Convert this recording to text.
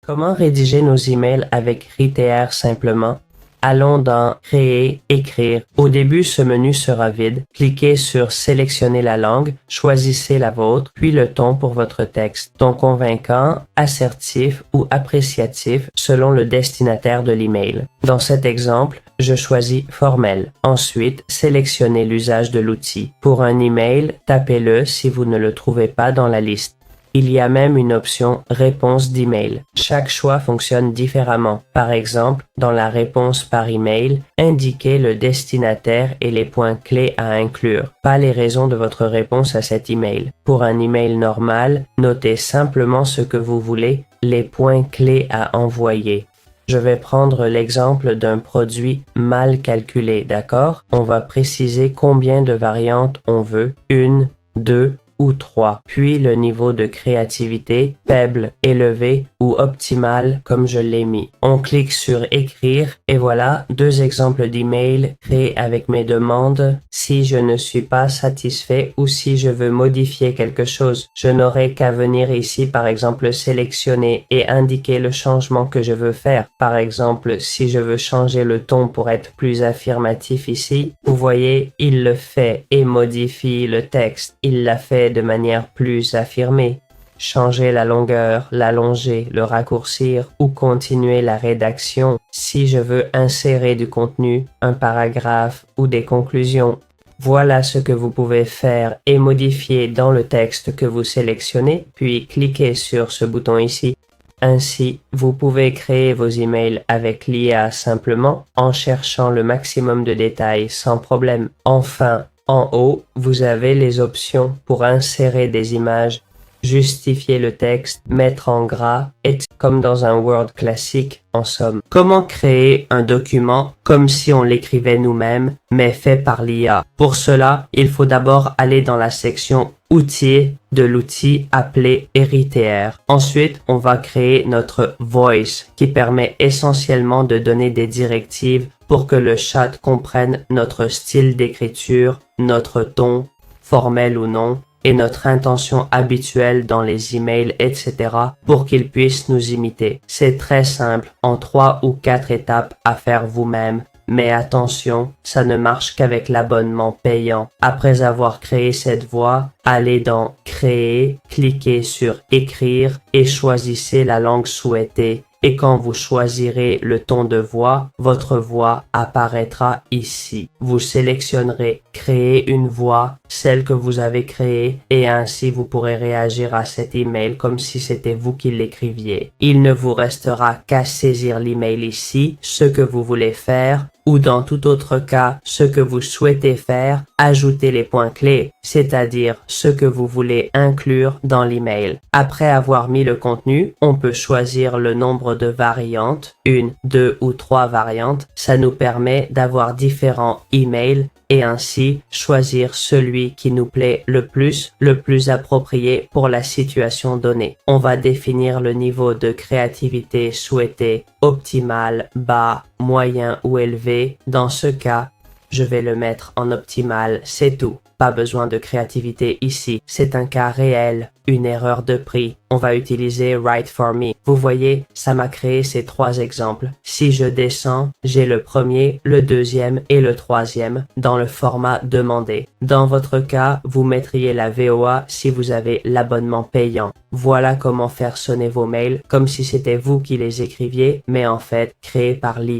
Comment rédiger nos emails avec RTR simplement? Allons dans Créer, Écrire. Au début, ce menu sera vide. Cliquez sur Sélectionner la langue, choisissez la vôtre, puis le ton pour votre texte. Ton convaincant, assertif ou appréciatif selon le destinataire de l'email. Dans cet exemple, je choisis formel. Ensuite, sélectionnez l'usage de l'outil. Pour un email, tapez-le si vous ne le trouvez pas dans la liste. Il y a même une option réponse d'email. Chaque choix fonctionne différemment. Par exemple, dans la réponse par email, indiquez le destinataire et les points clés à inclure, pas les raisons de votre réponse à cet email. Pour un email normal, notez simplement ce que vous voulez, les points clés à envoyer. Je vais prendre l'exemple d'un produit mal calculé, d'accord? On va préciser combien de variantes on veut, 1, 2 ou 3, puis le niveau de créativité, faible, élevé ou optimal comme je l'ai mis. On clique sur Écrire et voilà 2 exemples d'emails créés avec mes demandes. Si je ne suis pas satisfait ou si je veux modifier quelque chose, je n'aurai qu'à venir ici par exemple sélectionner et indiquer le changement que je veux faire. Par exemple, si je veux changer le ton pour être plus affirmatif ici, vous voyez, il le fait et modifie le texte. Il l'a fait de manière plus affirmée. Changer la longueur, l'allonger, le raccourcir ou continuer la rédaction si je veux insérer du contenu, un paragraphe ou des conclusions. Voilà ce que vous pouvez faire et modifier dans le texte que vous sélectionnez, puis cliquez sur ce bouton ici. Ainsi, vous pouvez créer vos emails avec l'IA simplement en cherchant le maximum de détails sans problème. Enfin, en haut, vous avez les options pour insérer des images, justifier le texte, mettre en gras, etc. Comme dans un Word classique, en somme. Comment créer un document comme si on l'écrivait nous-mêmes, mais fait par l'IA? Pour cela, il faut d'abord aller dans la section Outils de l'outil appelé RTR. Ensuite, on va créer notre Voice, qui permet essentiellement de donner des directives pour que le chat comprenne notre style d'écriture, notre ton, formel ou non, et notre intention habituelle dans les emails, etc. pour qu'ils puissent nous imiter. C'est très simple, en 3 ou 4 étapes à faire vous-même. Mais attention, ça ne marche qu'avec l'abonnement payant. Après avoir créé cette voix, allez dans Créer, cliquez sur Écrire et choisissez la langue souhaitée. Et quand vous choisirez le ton de voix, votre voix apparaîtra ici. Vous sélectionnerez Créer une voix, celle que vous avez créée, et ainsi vous pourrez réagir à cet email comme si c'était vous qui l'écriviez. Il ne vous restera qu'à saisir l'email ici, ce que vous voulez faire, ou dans tout autre cas, ce que vous souhaitez faire, ajoutez les points clés, c'est-à-dire ce que vous voulez inclure dans l'email. Après avoir mis le contenu, on peut choisir le nombre de variantes, 1, 2 ou 3 variantes. Ça nous permet d'avoir différents emails et ainsi choisir celui qui nous plaît le plus approprié pour la situation donnée. On va définir le niveau de créativité souhaité, optimal, bas, moyen ou élevé. Dans ce cas, je vais le mettre en optimal, c'est tout. Pas besoin de créativité ici, c'est un cas réel, une erreur de prix. On va utiliser Write for Me. Vous voyez, ça m'a créé ces 3 exemples. Si je descends, j'ai le premier, le deuxième et le troisième dans le format demandé. Dans votre cas, vous mettriez la VOA si vous avez l'abonnement payant. Voilà comment faire sonner vos mails comme si c'était vous qui les écriviez, mais en fait créés par l'IA.